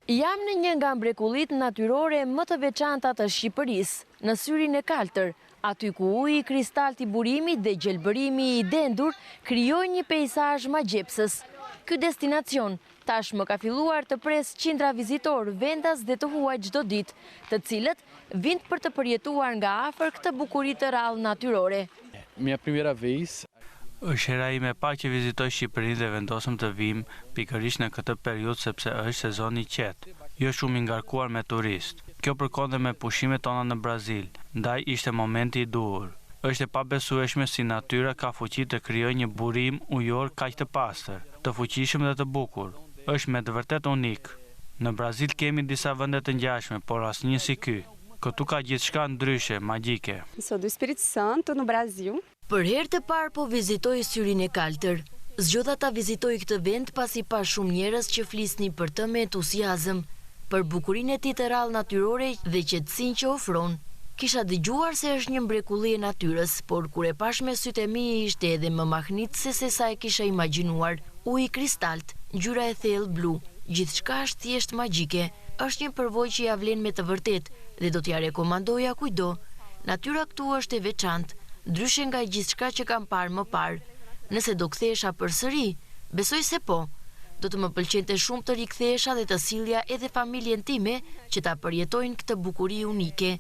Jam në një nga mrekullitë natyrore më të veçanta të Shqipërisë, në Syrin e Kaltër, aty ku uji, kristalti i burimit dhe gjelbërimi i dendur krijojnë një peizazh magjepsës. Ky destinacion tashmë ka filluar të pres qindra vizitorë vendas dhe të huaj çdo ditë, të cilët vijnë për të përjetuar nga afër këtë bukuri të rrallë natyrore. Minha primeira vez. Është hera ime e parë që vizitoj Shqipërinë dhe vendosëm të vim pikërisht në këtë periudhë sepse është sezoni i qetë, jo shumë i ngarkuar me turistë. Kjo përkon dhe me pushimet tona në Brazil, ndaj ishte momenti i duhur. Është e pabesueshme si natyra ka fuqi të krijojë një burim ujor kaq të pastër, të fuqishëm dhe të bukur. Është me të vërtet unik. Në Brazil kemi disa vende të ngjashme, por asnjë si ky. Këtu ka gjithçka ndryshe, magjike. Sou do Espírito Santo, no Brasil. Për herë të parë po vizitoj Syrin e Kaltër. Zgjodha ta vizitoj këtë vend pasi pa shumë njerëz që flisnin për të me entuziazëm, për bukurinë e tij të rrallë natyrore dhe qetësinë që ofron. Kisha dëgjuar se është një mrekulli e natyrës, por kur e pash me sytë e mi ishte edhe më mahnitëse se sa e kisha imagjinuar. Uji kristalt, ngjyra e thellë blu, gjithçka është thjesht magjike. Është një përvojë që ja vlen me të vërtetë dhe do t'ja rekomandoja kujdo. Natyra këtu është e veçantë, ndryshe nga gjithçka që kam parë më parë. Nëse do kthehesha përsëri, besoj se po. Do të më pëlqente shumë të rikthehesha dhe të sillja edhe familjen time që ta përjetojnë këtë bukuri unike.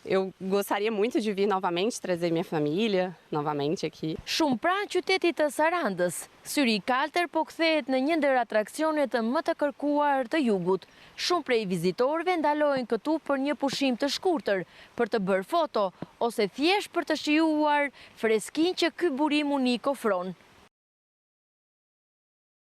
Eu gostaria muito de vir novamente, trazer minha família novamente aqui. Shumë pranë qytetit të Sarandës, Syri i Kaltër po kthehet në një ndër atraksionet më të kërkuar të jugut. Shumë prej vizitorëve ndalojnë këtu për një pushim të shkurtër, për të bërë foto ose thjesht për të shijuar freskinë që ky burim unik ofron.